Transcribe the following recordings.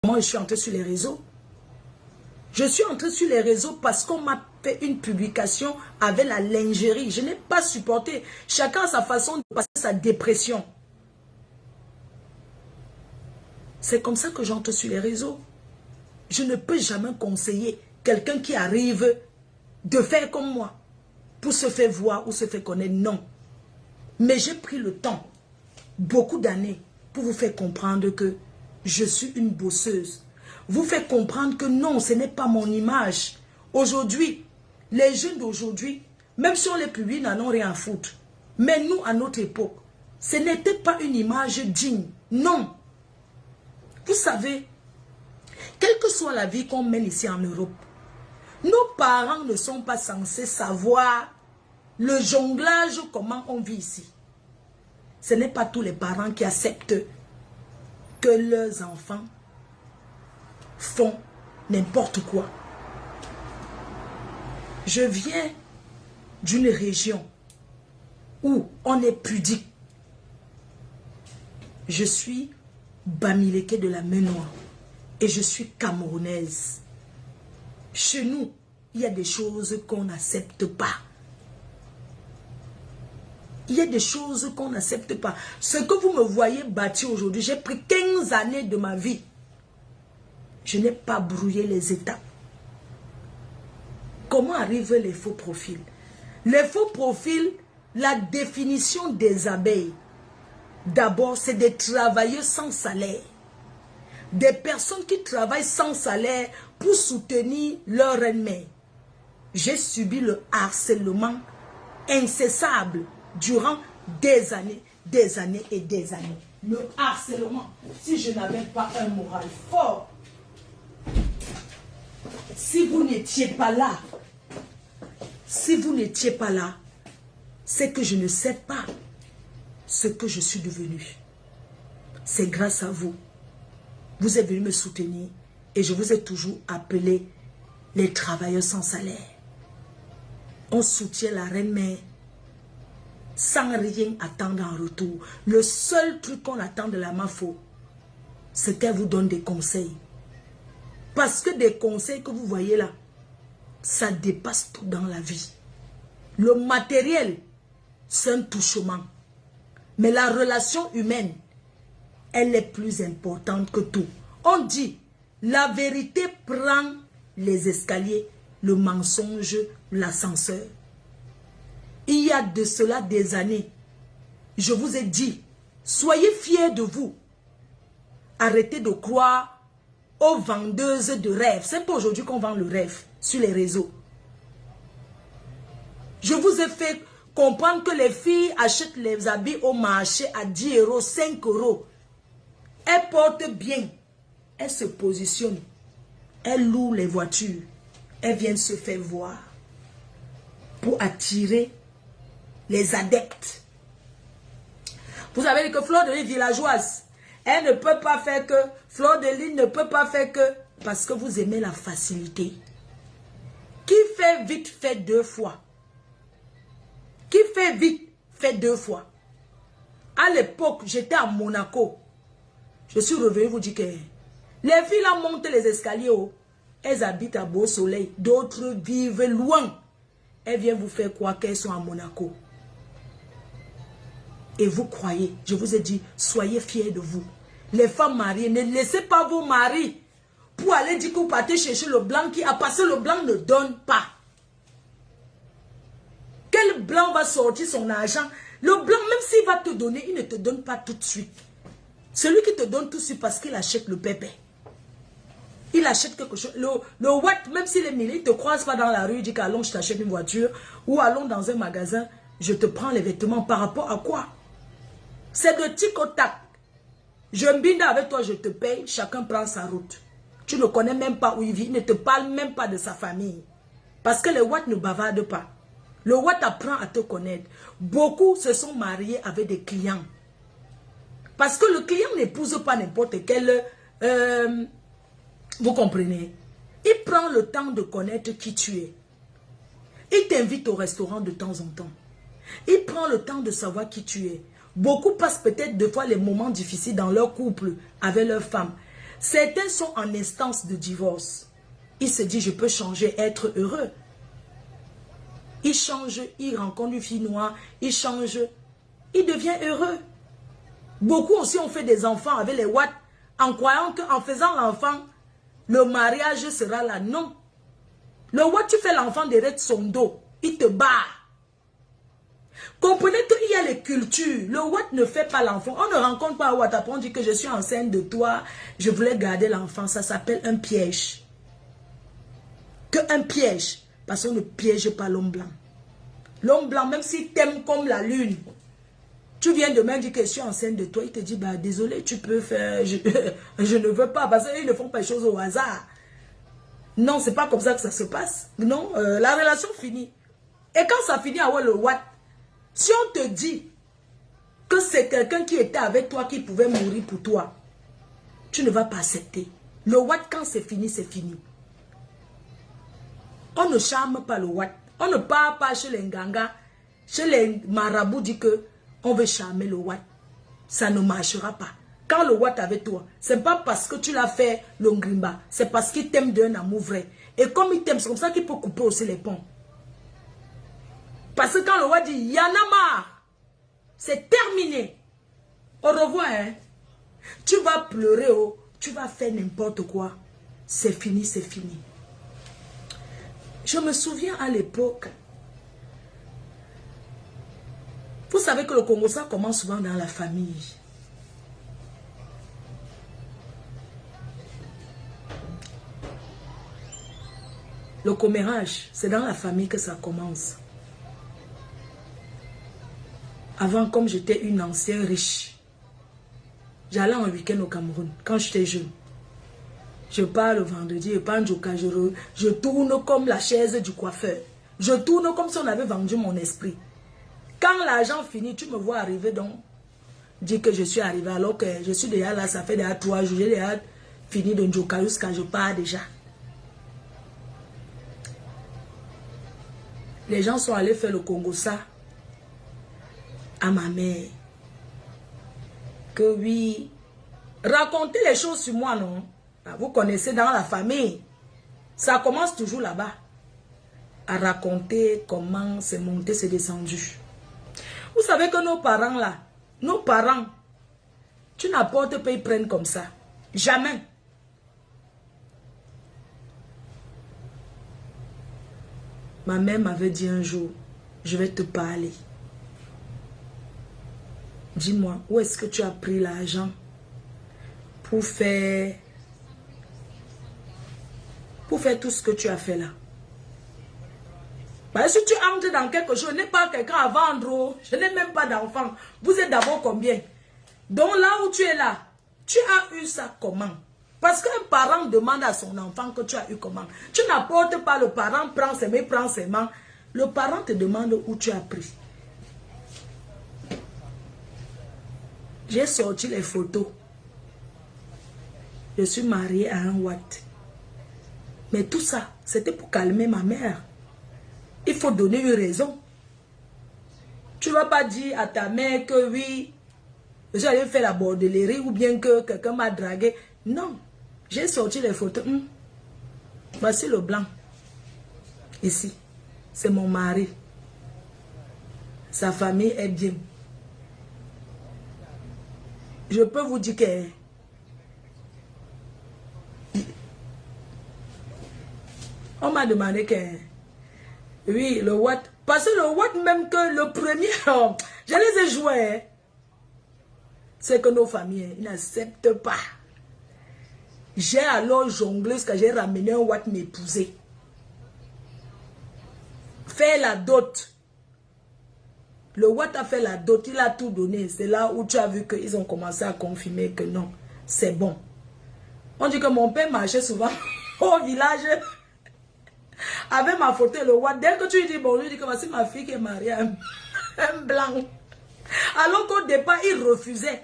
Moi, je suis entrée sur les réseaux. Je suis entrée sur les réseaux parce qu'on m'a fait une publication avec la lingerie. Je n'ai pas supporté. Chacun a sa façon de passer sa dépression. C'est comme ça que j'entre sur les réseaux. Je ne peux jamais conseiller quelqu'un qui arrive de faire comme moi pour se faire voir ou se faire connaître. Non. Mais j'ai pris le temps, beaucoup d'années, pour vous faire comprendre que je suis une bosseuse. Vous faire comprendre que non, ce n'est pas mon image. Aujourd'hui, les jeunes d'aujourd'hui, même si on les publie, n'en ont rien à foutre. Mais nous, à notre époque, ce n'était pas une image digne. Non. Vous savez, quelle que soit la vie qu'on mène ici en Europe, nos parents ne sont pas censés savoir le jonglage, comment on vit ici. Ce n'est pas tous les parents qui acceptent que leurs enfants font n'importe quoi. Je viens d'une région où on est pudique. Je suis Bamileke de la Menoir et je suis camerounaise. Chez nous, il y a des choses qu'on n'accepte pas. Il y a des choses qu'on n'accepte pas. Ce que vous me voyez bâtir aujourd'hui, j'ai pris 15 années de ma vie. Je n'ai pas brouillé les étapes. Comment arrivent les faux profils? Les faux profils, la définition des abeilles, d'abord, c'est des travailleurs sans salaire. Des personnes qui travaillent sans salaire pour soutenir leur ennemi. J'ai subi le harcèlement incessable durant des années et des années. Le harcèlement, si je n'avais pas un moral fort, si vous n'étiez pas là, c'est que je ne sais pas ce que je suis devenue. C'est grâce à vous. Vous êtes venu me soutenir et je vous ai toujours appelé les travailleurs sans salaire. On soutient la reine-mère sans rien attendre en retour. Le seul truc qu'on attend de la MAFO, c'est qu'elle vous donne des conseils. Parce que des conseils que vous voyez là, ça dépasse tout dans la vie. Le matériel, c'est un touchement. Mais la relation humaine, elle est plus importante que tout. On dit, la vérité prend les escaliers, le mensonge, l'ascenseur. Il y a de cela des années, je vous ai dit, soyez fiers de vous. Arrêtez de croire aux vendeuses de rêves. C'est pas aujourd'hui qu'on vend le rêve sur les réseaux. Je vous ai fait comprendre que les filles achètent les habits au marché à 10 euros, 5 euros. Elles portent bien. Elles se positionnent. Elles louent les voitures. Elles viennent se faire voir pour attirer les adeptes. Vous avez dit que Fleur de Lys villageoise, elle ne peut pas faire que, Fleur de Lys ne peut pas faire que, parce que vous aimez la facilité. Qui fait vite, fait 2 fois. Qui fait vite, fait 2 fois. À l'époque, j'étais à Monaco. Je suis revenu vous dire que les filles là montent les escaliers haut. Elles habitent à Beau Soleil. D'autres vivent loin. Elles viennent vous faire croire qu'elles sont à Monaco. Et vous croyez, je vous ai dit, soyez fiers de vous. Les femmes mariées, ne laissez pas vos maris pour aller dire que vous partez chercher le blanc qui a passé. Le blanc ne donne pas. Quel blanc va sortir son argent? Le blanc, même s'il va te donner, il ne te donne pas tout de suite. Celui qui te donne tout de suite parce qu'il achète le pépé. Il achète quelque chose. Le watt, même s'il est millier, il ne te croise pas dans la rue, il dit qu'allons, je t'achète une voiture. Ou allons dans un magasin, je te prends les vêtements. Par rapport à quoi? C'est de tic au tac. Je m'binde avec toi, je te paye, chacun prend sa route. Tu ne connais même pas où il vit, il ne te parle même pas de sa famille. Parce que le watt ne bavarde pas. Le watt apprend à te connaître. Beaucoup se sont mariés avec des clients. Parce que le client n'épouse pas n'importe quel... vous comprenez? Il prend le temps de connaître qui tu es. Il t'invite au restaurant de temps en temps. Il prend le temps de savoir qui tu es. Beaucoup passent peut-être 2 fois les moments difficiles dans leur couple avec leur femme. Certains sont en instance de divorce. Il se dit, je peux changer, être heureux. Il change, il rencontre une fille noire, il change, il devient heureux. Beaucoup aussi ont fait des enfants avec les watts en croyant qu'en faisant l'enfant, le mariage sera là. Non. Le watt, tu fais l'enfant derrière son dos, il te bat. Comprenez qu'il y a les cultures. Le watt ne fait pas l'enfant. On ne rencontre pas un watt. Après on dit que je suis enceinte de toi, je voulais garder l'enfant. Ça s'appelle un piège. Que un piège. Parce qu'on ne piège pas l'homme blanc. L'homme blanc, même s'il t'aime comme la lune, tu viens demain dire que je suis enceinte de toi, il te dit, bah désolé, tu peux faire, je ne veux pas, parce qu'ils ne font pas les choses au hasard. Non, c'est pas comme ça que ça se passe. Non, la relation finit. Et quand ça finit à le what, si on te dit que c'est quelqu'un qui était avec toi qui pouvait mourir pour toi, tu ne vas pas accepter. Le what, quand c'est fini, c'est fini. On ne charme pas le what. On ne part pas chez les nganga, chez les marabouts, dit que on veut charmer le what. Ça ne marchera pas. Quand le what avec toi, c'est pas parce que tu l'as fait le ngrimba, c'est parce qu'il t'aime d'un amour vrai. Et comme il t'aime, c'est comme ça qu'il peut couper aussi les ponts. Parce que quand le what dit, y en a marre, c'est terminé. Au revoir, hein. Tu vas pleurer, oh, tu vas faire n'importe quoi. C'est fini, c'est fini. Je me souviens à l'époque, vous savez que le Congo, ça commence souvent dans la famille. Le commérage, c'est dans la famille que ça commence. Avant, comme j'étais une ancienne riche, j'allais en week-end au Cameroun, quand j'étais jeune. Je pars le vendredi, je tourne comme la chaise du coiffeur. Je tourne comme si on avait vendu mon esprit. Quand l'argent finit, tu me vois arriver donc, dire que je suis arrivé alors que je suis déjà là, ça fait déjà 3 jours, j'ai déjà fini de Njoka jusqu'à je pars déjà. Les gens sont allés faire le Congo ça à ma mère. Que oui, racontez les choses sur moi, non? Vous connaissez dans la famille. Ça commence toujours là-bas. À raconter comment c'est monté, c'est descendu. Vous savez que nos parents là, nos parents, tu n'apportes pas, ils prennent comme ça. Jamais. Ma mère m'avait dit un jour, je vais te parler. Dis-moi, où est-ce que tu as pris l'argent pour faire tout ce que tu as fait là? Parce que si tu entres dans quelque chose, je n'ai pas quelqu'un à vendre, je n'ai même pas d'enfant. Vous êtes d'abord combien? Donc là où tu es là, tu as eu ça comment? Parce qu'un parent demande à son enfant que tu as eu comment. Tu n'apportes pas, le parent prend ses mains, prend ses mains. Le parent te demande où tu as pris. J'ai sorti les photos. Je suis mariée à un Watt. Mais tout ça, c'était pour calmer ma mère. Il faut donner une raison. Tu ne vas pas dire à ta mère que oui, j'allais faire la bordellerie ou bien que quelqu'un m'a dragué. Non. J'ai sorti les photos. Voici le blanc. Ici. C'est mon mari. Sa famille est bien. Je peux vous dire que on m'a demandé que oui, le Watt. Parce que le Watt, même que le premier, je les ai joués. C'est que nos familles n'acceptent pas. J'ai alors jonglé jusqu'à j'ai ramené un Watt m'épouser. Faire la dot. Le Watt a fait la dot, il a tout donné. C'est là où tu as vu qu'ils ont commencé à confirmer que non, c'est bon. On dit que mon père marchait souvent au village avec ma photo et le Watt. Dès que tu lui dis bonjour, il dit que voici ma fille qui est mariée à un blanc. Alors qu'au départ, il refusait.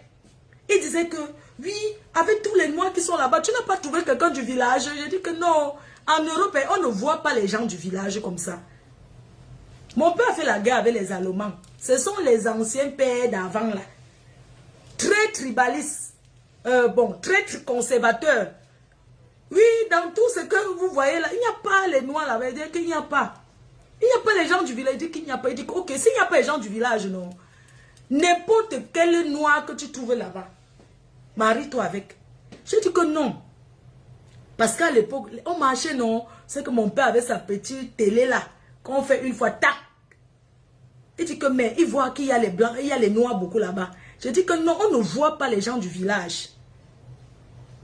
Il disait que oui, avec tous les noirs qui sont là-bas, tu n'as pas trouvé quelqu'un du village. Je dis que non, en Europe, on ne voit pas les gens du village comme ça. Mon père a fait la guerre avec les Allemands. Ce sont les anciens pères d'avant là. Très tribalistes. bon, traître conservateur. Oui, dans tout ce que vous voyez là, il n'y a pas les noirs là, il dit qu'il n'y a pas. Il n'y a pas les gens du village, il dit qu'il n'y a pas. Il dit ok, s'il n'y a pas les gens du village, non. N'importe quel noir que tu trouves là-bas, marie-toi avec. Je dis que non. Parce qu'à l'époque, on marchait, non. C'est que mon père avait sa petite télé là, qu'on fait une fois, tac. Il dit que, mais il voit qu'il y a les blancs, il y a les noirs beaucoup là-bas. Je dis que non, on ne voit pas les gens du village.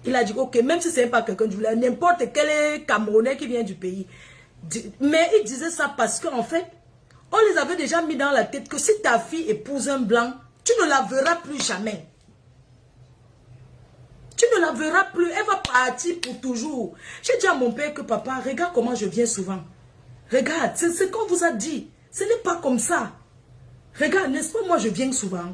Il a dit, ok, même si ce n'est pas quelqu'un du village, n'importe quel Camerounais qui vient du pays. Mais il disait ça parce qu'en fait, on les avait déjà mis dans la tête que si ta fille épouse un blanc, tu ne la verras plus jamais. Tu ne la verras plus, elle va partir pour toujours. J'ai dit à mon père que papa, regarde comment je viens souvent. Regarde, c'est ce qu'on vous a dit. Ce n'est pas comme ça. Regarde, n'est-ce pas, moi je viens souvent.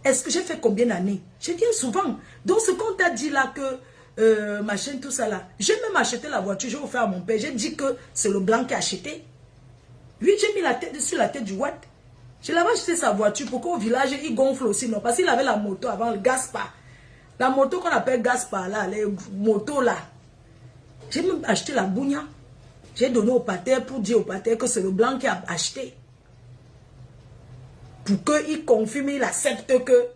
Est-ce que j'ai fait combien d'années? Je viens souvent. Donc ce qu'on t'a dit là que ma chaîne, tout ça là. J'ai même acheté la voiture, j'ai offert à mon père. J'ai dit que c'est le blanc qui a acheté. Oui, j'ai mis la tête sur la tête du Watt. Je l'avais acheté sa voiture pour qu'au village, il gonfle aussi. Non, parce qu'il avait la moto avant, le Gaspard. La moto qu'on appelle Gaspard là, les motos là. J'ai même acheté la bougna. J'ai donné au pater pour dire au pater que c'est le blanc qui a acheté. Pour qu'il confirme, il accepte que,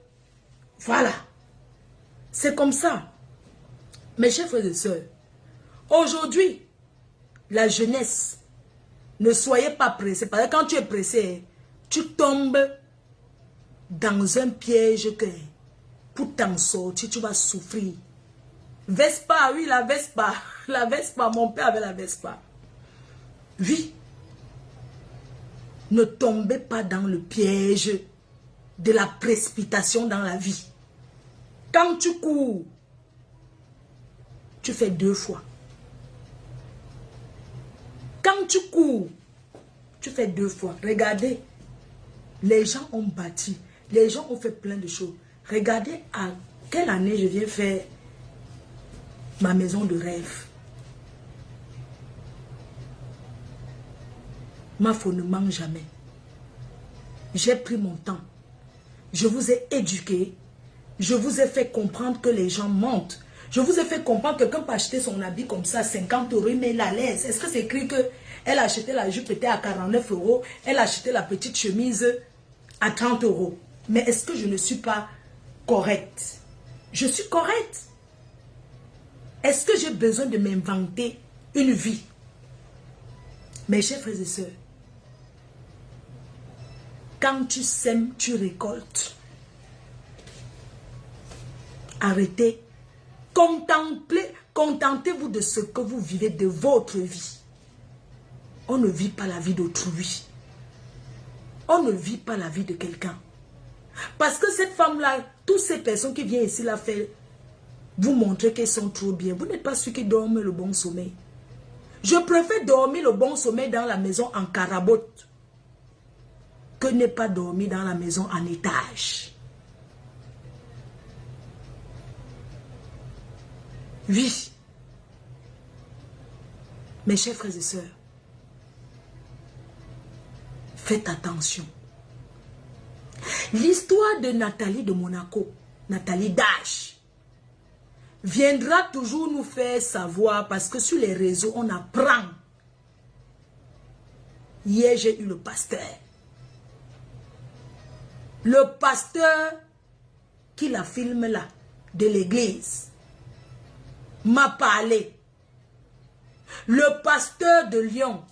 voilà. C'est comme ça. Mes chers frères et sœurs, aujourd'hui, la jeunesse, ne soyez pas pressés. Parce que quand tu es pressé, tu tombes dans un piège que, pour t'en sortir, tu vas souffrir. Vespa, oui, la Vespa. La Vespa, mon père avait la Vespa. Oui. Ne tombez pas dans le piège de la précipitation dans la vie. Quand tu cours, tu fais 2 fois. Quand tu cours, tu fais 2 fois. Regardez, les gens ont bâti, les gens ont fait plein de choses. Regardez à quelle année je viens faire ma maison de rêve. Ma foi ne manque jamais. J'ai pris mon temps. Je vous ai éduqué. Je vous ai fait comprendre que les gens mentent. Je vous ai fait comprendre que quelqu'un peut acheter son habit comme ça, 50 €, mais il est à l'aise. Est-ce que c'est écrit qu'elle a acheté la jupe peut-être à 49 €, elle a acheté la petite chemise à 30 €. Mais est-ce que je ne suis pas correcte? Je suis correcte. Est-ce que j'ai besoin de m'inventer une vie? Mes chers frères et sœurs, quand tu sèmes, tu récoltes. Arrêtez. Contentez-vous de ce que vous vivez de votre vie. On ne vit pas la vie d'autrui. On ne vit pas la vie de quelqu'un. Parce que cette femme-là, toutes ces personnes qui viennent ici la faire, vous montrer qu'elles sont trop bien. Vous n'êtes pas ceux qui dorment le bon sommeil. Je préfère dormir le bon sommeil dans la maison en carabote que ne pas dormir dans la maison en étage. Oui. Mes chers frères et sœurs, faites attention. L'histoire de Nathalie de Monaco, Nathalie Dash, viendra toujours nous faire savoir parce que sur les réseaux, on apprend. Hier, j'ai eu le pasteur. Le pasteur qui la filme là, de l'église, m'a parlé. Le pasteur de Lyon,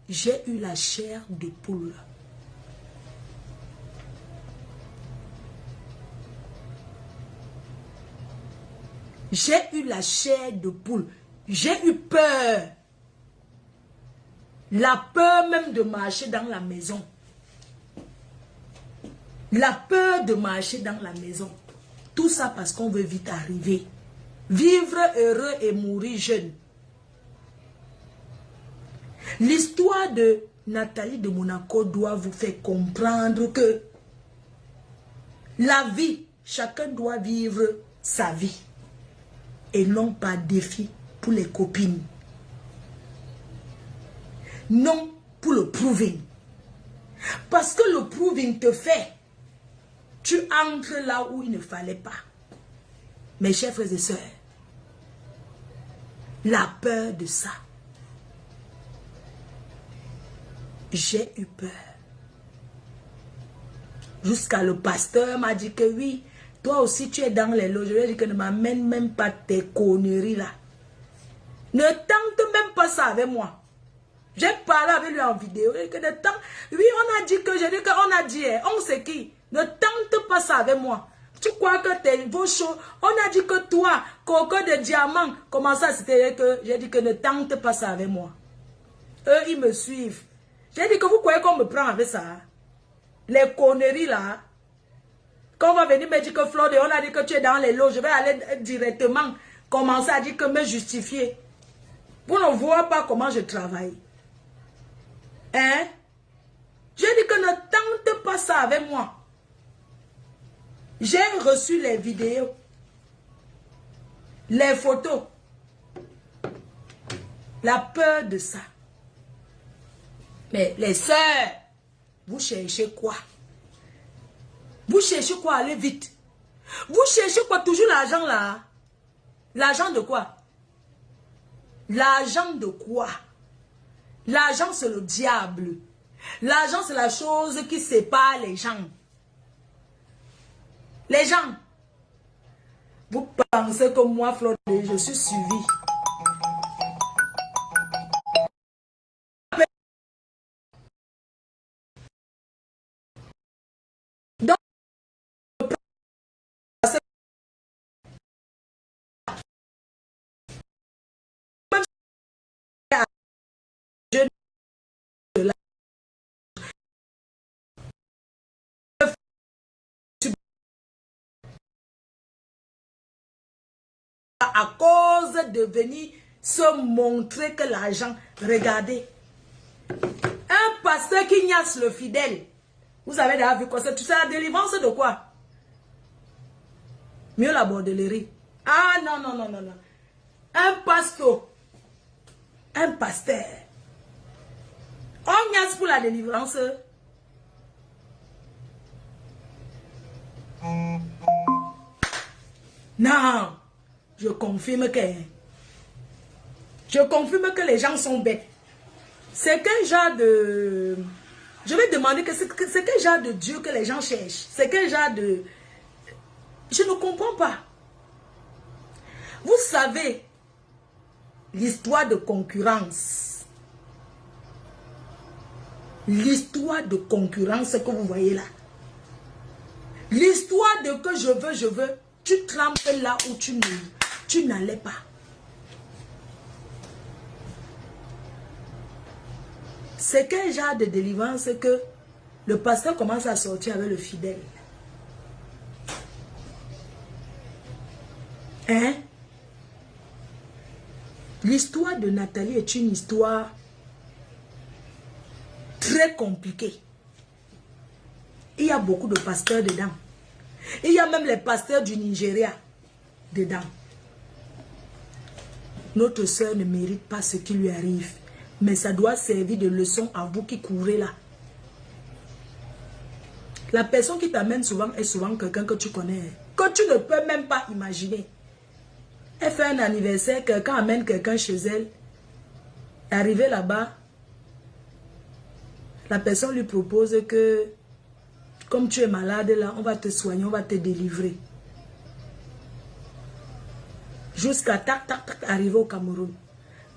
j'ai eu la chair de poule. J'ai eu la chair de poule. J'ai eu peur. La peur même de marcher dans la maison. La peur de marcher dans la maison. Tout ça parce qu'on veut vite arriver. Vivre heureux et mourir jeune. L'histoire de Nathalie de Monaco doit vous faire comprendre que la vie, chacun doit vivre sa vie. Et non pas défi pour les copines. Non pour le proving. Parce que le proving te fait, tu entres là où il ne fallait pas. Mes chers frères et sœurs, la peur de ça. J'ai eu peur. Jusqu'à le pasteur m'a dit que oui, toi aussi tu es dans les loges. Je lui ai dit que ne m'amène même pas tes conneries là. Ne tente même pas ça avec moi. J'ai parlé avec lui en vidéo. Et que de temps, oui, on a dit que, j'ai dit qu'on a dit, on sait qui. Ne tente pas ça avec moi. Tu crois que t'es vos choses. On a dit que toi, coco de diamant, comment ça c'était que j'ai dit que ne tente pas ça avec moi. Eux, ils me suivent. J'ai dit que vous croyez qu'on me prend avec ça. Les conneries là. Quand on va venir me dire que Flore, on a dit que tu es dans les lots, je vais aller directement commencer à dire que me justifier. Vous ne voyez pas comment je travaille. Hein? J'ai dit que ne tente pas ça avec moi. J'ai reçu les vidéos, les photos. La peur de ça. Mais les sœurs, vous cherchez quoi? Vous cherchez quoi? Allez vite. Vous cherchez quoi? Toujours l'argent là? L'argent de quoi? L'argent de quoi? L'argent c'est le diable. L'argent c'est la chose qui sépare les gens. Les gens. Vous pensez que moi, Flore, je suis suivi. Donc, à cause de venir se montrer que l'argent, regardez, un pasteur qui ignace le fidèle, vous avez déjà vu quoi? Tu sais la délivrance de quoi? Mieux la bordellerie. Ah non, non, non, non, non. Un pasteur, on ignace pour la délivrance. Non. Je confirme que les gens sont bêtes. C'est quel genre de... Je vais demander que c'est quel genre de Dieu que les gens cherchent. C'est quel genre de... Je ne comprends pas. Vous savez, l'histoire de concurrence. L'histoire de concurrence que vous voyez là. L'histoire de que je veux. Tu trempes là où tu n'allais pas. C'est quel genre de délivrance que le pasteur commence à sortir avec le fidèle? Hein? L'histoire de Nathalie est une histoire très compliquée. Il y a beaucoup de pasteurs dedans. Il y a même les pasteurs du Nigeria dedans. Notre soeur ne mérite pas ce qui lui arrive. Mais ça doit servir de leçon à vous qui courez là. La personne qui t'amène souvent est souvent quelqu'un que tu connais. Que tu ne peux même pas imaginer. Elle fait un anniversaire, quelqu'un amène quelqu'un chez elle. Arrivé là-bas, la personne lui propose que comme tu es malade là, on va te soigner, on va te délivrer. Jusqu'à arriver au Cameroun.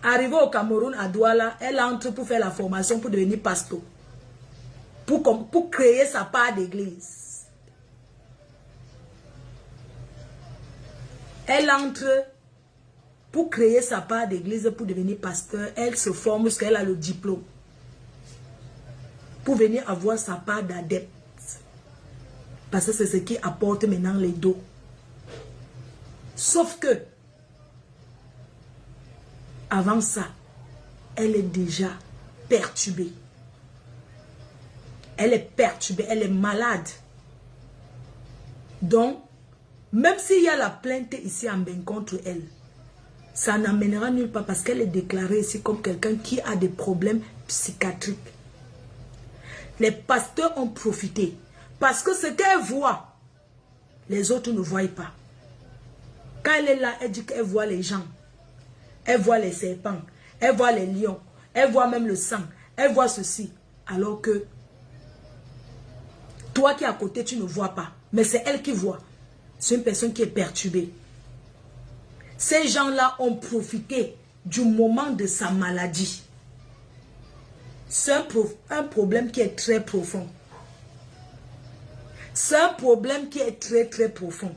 Arrivé au Cameroun, à Douala, elle entre pour faire la formation pour devenir pasteur. Pour créer sa part d'église. Elle entre pour créer sa part d'église, pour devenir pasteur. Elle se forme parce qu'elle a le diplôme. Pour venir avoir sa part d'adepte. Parce que c'est ce qui apporte maintenant les dos. Sauf que, avant ça, elle est déjà perturbée. Elle est perturbée, elle est malade. Donc, même s'il y a la plainte ici en bain contre elle, ça n'amènera nulle part parce qu'elle est déclarée ici comme quelqu'un qui a des problèmes psychiatriques. Les pasteurs ont profité parce que ce qu'elle voit, les autres ne voient pas. Quand elle est là, elle dit qu'elle voit les gens. Elle voit les serpents. Elle voit les lions. Elle voit même le sang. Elle voit ceci. Alors que toi qui es à côté, tu ne vois pas. Mais c'est elle qui voit. C'est une personne qui est perturbée. Ces gens-là ont profité du moment de sa maladie. C'est un problème qui est très profond. C'est un problème qui est très très profond.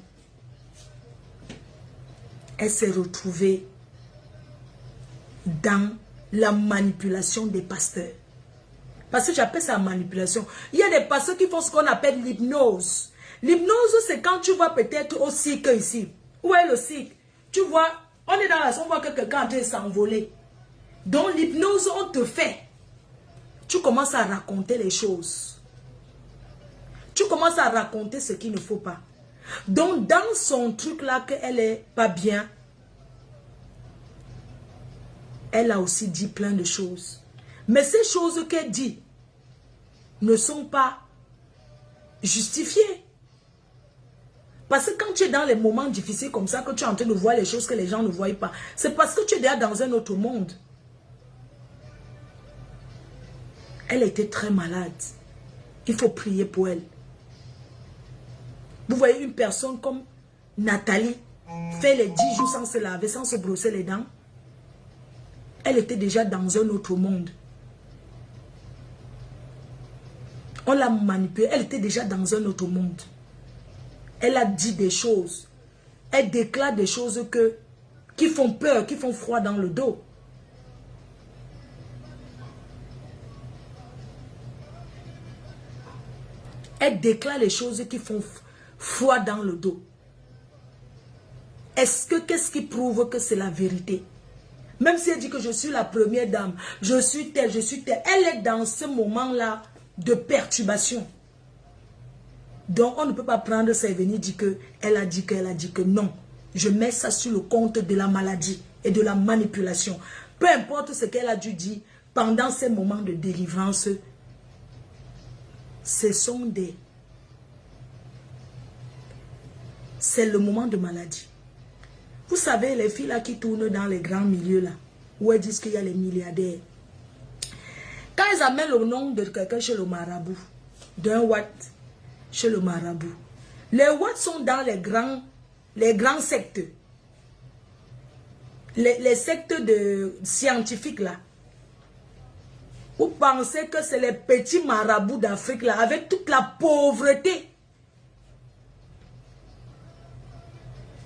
Elle s'est retrouvée dans la manipulation des pasteurs. Parce que j'appelle ça manipulation. Il y a des pasteurs qui font ce qu'on appelle l'hypnose. L'hypnose, c'est quand tu vois peut-être au cirque ici. Où est le cirque? Tu vois, on est dans la salle, on voit que quelqu'un est en train de s'envoler. Donc l'hypnose, on te fait. Tu commences à raconter les choses. Tu commences à raconter ce qu'il ne faut pas. Donc dans son truc là qu'elle est pas bien, elle a aussi dit plein de choses. Mais ces choses qu'elle dit ne sont pas justifiées. Parce que quand tu es dans les moments difficiles comme ça, que tu es en train de voir les choses que les gens ne voient pas, c'est parce que tu es déjà dans un autre monde. Elle était très malade. Il faut prier pour elle. Vous voyez une personne comme Nathalie fait les 10 jours sans se laver, sans se brosser les dents. Elle était déjà dans un autre monde. On l'a manipulée. Elle était déjà dans un autre monde. Elle a dit des choses. Elle déclare des choses qui font peur, qui font froid dans le dos. Elle déclare les choses qui font froid dans le dos. Qu'est-ce qui prouve que c'est la vérité? Même si elle dit que je suis la première dame, je suis telle, elle est dans ce moment-là de perturbation. Donc on ne peut pas prendre ça et venir dire qu'elle a dit que non. Je mets ça sur le compte de la maladie et de la manipulation. Peu importe ce qu'elle a dû dire pendant ces moments de délivrance, c'est le moment de maladie. Vous savez, les filles là qui tournent dans les grands milieux là, où elles disent qu'il y a les milliardaires. Quand elles amènent le nom de quelqu'un chez le marabout, d'un Watt chez le marabout, les Watts sont dans les grands sectes. Les sectes scientifiques là. Vous pensez que c'est les petits marabouts d'Afrique là, avec toute la pauvreté.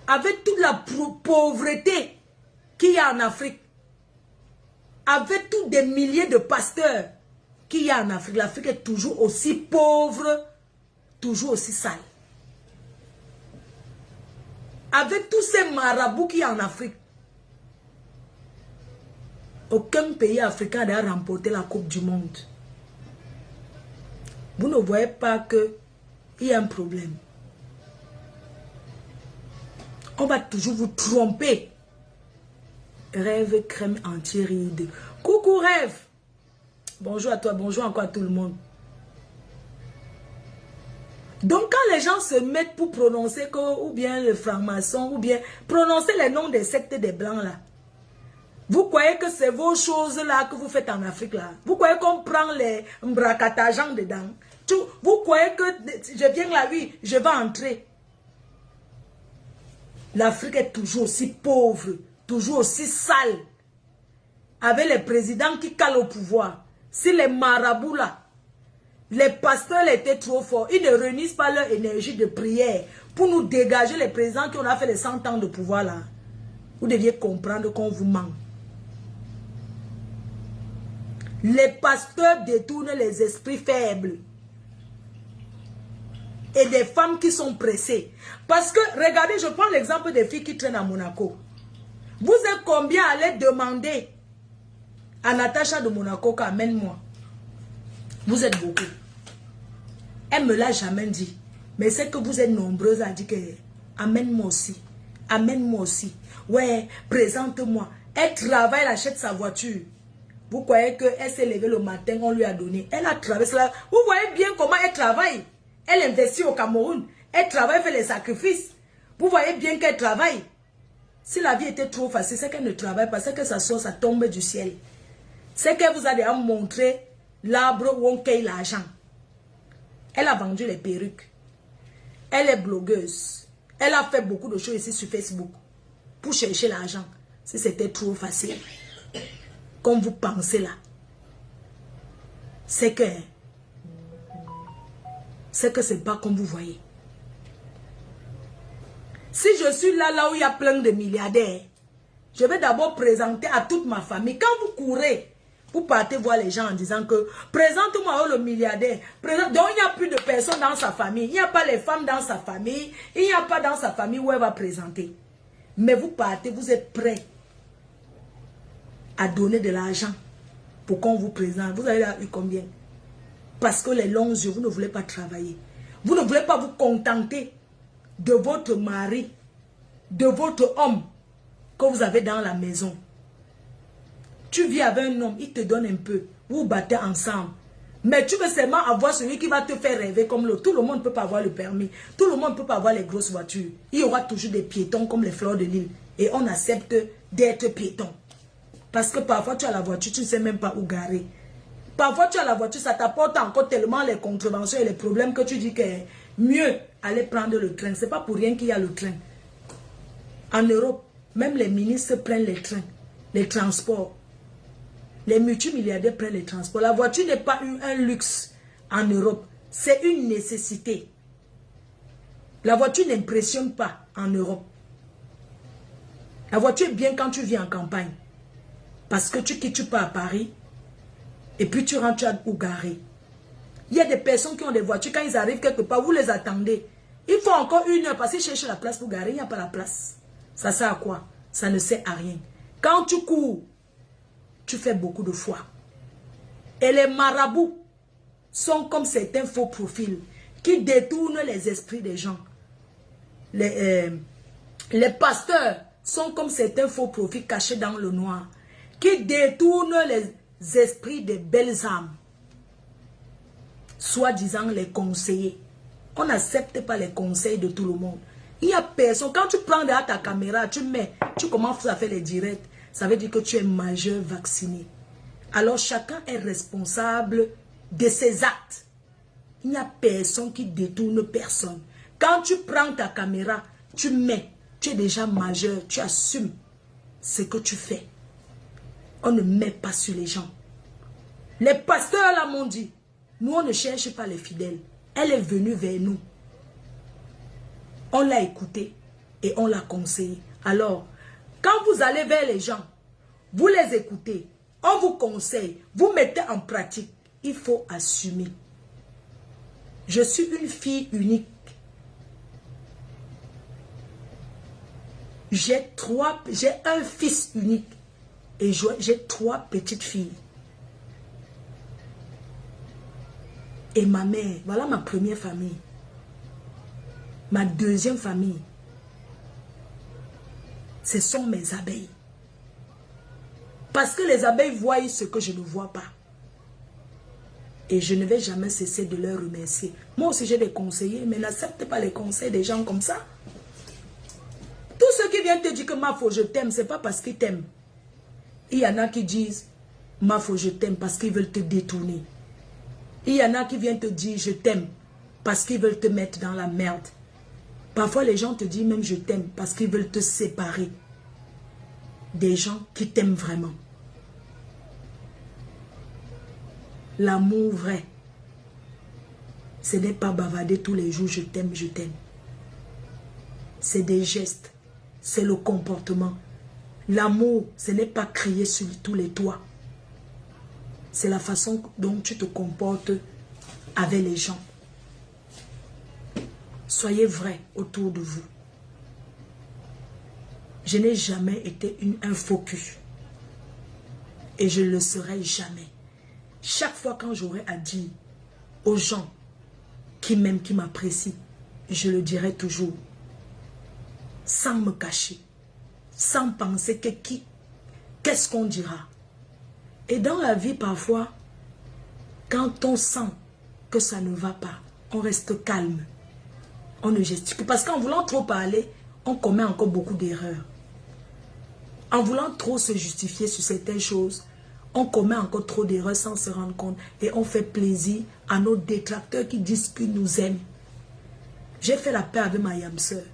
Avec toute la pauvreté qu'il y a en Afrique. Avec tous des milliers de pasteurs qu'il y a en Afrique. L'Afrique est toujours aussi pauvre, toujours aussi sale. Avec tous ces marabouts qu'il y a en Afrique. Aucun pays africain n'a remporté la Coupe du Monde. Vous ne voyez pas qu'il y a un problème. On va toujours vous tromper. Rêve crème anti-rides. Coucou Rêve. Bonjour à toi, bonjour encore à tout le monde. Donc quand les gens se mettent pour prononcer ou bien le franc-maçon, ou bien prononcer les noms des sectes des blancs là, vous croyez que c'est vos choses là que vous faites en Afrique là? Vous croyez qu'on prend les mbrakatajan dedans? Vous croyez que je viens là, oui, je vais entrer? L'Afrique est toujours aussi pauvre, toujours aussi sale. Avec les présidents qui calent au pouvoir. Si les marabouts là, les pasteurs étaient trop forts, ils ne réunissent pas leur énergie de prière pour nous dégager les présidents qui ont fait les 100 ans de pouvoir là. Vous deviez comprendre qu'on vous ment. Les pasteurs détournent les esprits faibles. Et des femmes qui sont pressées. Parce que, regardez, je prends l'exemple des filles qui traînent à Monaco. Vous êtes combien à aller demander à Natacha de Monaco qu'amène-moi? Vous êtes beaucoup. Elle ne me l'a jamais dit. Mais c'est que vous êtes nombreuses à dire que amène-moi aussi. Amène-moi aussi. Ouais, présente-moi. Elle travaille, elle achète sa voiture. Vous croyez qu'elle s'est levée le matin, on lui a donné. Elle a traversé là. Vous voyez bien comment elle travaille. Elle investit au Cameroun. Elle travaille, fait les sacrifices. Vous voyez bien qu'elle travaille. Si la vie était trop facile, c'est qu'elle ne travaille pas, c'est que ça sort, ça tombe du ciel. C'est qu'elle vous a déjà montré l'arbre où on cueille l'argent. Elle a vendu les perruques. Elle est blogueuse. Elle a fait beaucoup de choses ici sur Facebook pour chercher l'argent. Si c'était trop facile, comme vous pensez là, c'est que c'est pas comme vous voyez. Si je suis là où il y a plein de milliardaires, je vais d'abord présenter à toute ma famille. Quand vous courez, vous partez voir les gens en disant que présente-moi le milliardaire. Donc il n'y a plus de personnes dans sa famille. Il n'y a pas les femmes dans sa famille. Il n'y a pas dans sa famille où elle va présenter. Mais vous partez, vous êtes prêts à donner de l'argent pour qu'on vous présente. Vous avez eu combien? Parce que les longs yeux, vous ne voulez pas travailler. Vous ne voulez pas vous contenter de votre mari, de votre homme que vous avez dans la maison. Tu vis avec un homme, il te donne un peu. Vous battez ensemble. Mais tu veux seulement avoir celui qui va te faire rêver comme l'autre. Tout le monde ne peut pas avoir le permis. Tout le monde ne peut pas avoir les grosses voitures. Il y aura toujours des piétons comme les fleurs de l'île. Et on accepte d'être piéton. Parce que parfois tu as la voiture, tu ne sais même pas où garer. Parfois tu as la voiture, ça t'apporte encore tellement les contraventions et les problèmes que tu dis que mieux aller prendre le train. Ce n'est pas pour rien qu'il y a le train. En Europe, même les ministres prennent les trains, les transports. Les multimilliardaires prennent les transports. La voiture n'est pas un luxe en Europe. C'est une nécessité. La voiture n'impressionne pas en Europe. La voiture est bien quand tu vis en campagne. Parce que tu pars à Paris et puis tu rentres où garer. Il y a des personnes qui ont des voitures. Quand ils arrivent quelque part, vous les attendez. Il faut encore 1 heure parce qu'ils cherchent la place pour garer. Il n'y a pas la place. Ça sert à quoi? Ça ne sert à rien. Quand tu cours, tu fais beaucoup de foi. Et les marabouts sont comme certains faux profils qui détournent les esprits des gens. Les pasteurs sont comme certains faux profils cachés dans le noir qui détournent les esprits des belles âmes. Soi-disant les conseillers. On n'accepte pas les conseils de tout le monde. Il n'y a personne. Quand tu prends derrière ta caméra, tu commences à faire les directs. Ça veut dire que tu es majeur vacciné. Alors chacun est responsable de ses actes. Il n'y a personne qui détourne personne. Quand tu prends ta caméra, tu es déjà majeur, tu assumes ce que tu fais. On ne met pas sur les gens. Les pasteurs là m'ont dit, nous on ne cherche pas les fidèles. Elle est venue vers nous. On l'a écoutée et on l'a conseillée. Alors, quand vous allez vers les gens, vous les écoutez, on vous conseille, vous mettez en pratique, il faut assumer. Je suis une fille unique. J'ai un fils unique et j'ai 3 petites filles. Et ma mère, voilà ma première famille. Ma deuxième famille, ce sont mes abeilles. Parce que les abeilles voient ce que je ne vois pas. Et je ne vais jamais cesser de leur remercier. Moi aussi j'ai des conseillers, mais n'accepte pas les conseils des gens comme ça. Tous ceux qui viennent te dire que Mafo je t'aime, ce n'est pas parce qu'ils t'aiment. Il y en a qui disent Mafo je t'aime parce qu'ils veulent te détourner. Il y en a qui viennent te dire je t'aime parce qu'ils veulent te mettre dans la merde. Parfois les gens te disent même je t'aime parce qu'ils veulent te séparer des gens qui t'aiment vraiment. L'amour vrai, ce n'est pas bavarder tous les jours je t'aime, je t'aime. C'est des gestes, c'est le comportement. L'amour, ce n'est pas crier sur tous les toits. C'est la façon dont tu te comportes avec les gens. Soyez vrai autour de vous. Je n'ai jamais été un faux cul. Et je ne le serai jamais. Chaque fois quand j'aurai à dire aux gens qui m'aiment, qui m'apprécient, je le dirai toujours. Sans me cacher. Sans penser que qu'est-ce qu'on dira. Et dans la vie parfois, quand on sent que ça ne va pas, on reste calme. On ne gesticule. Parce qu'en voulant trop parler, on commet encore beaucoup d'erreurs. En voulant trop se justifier sur certaines choses, on commet encore trop d'erreurs sans se rendre compte et on fait plaisir à nos détracteurs qui disent qu'ils nous aiment. J'ai fait la paix avec ma yam sœur.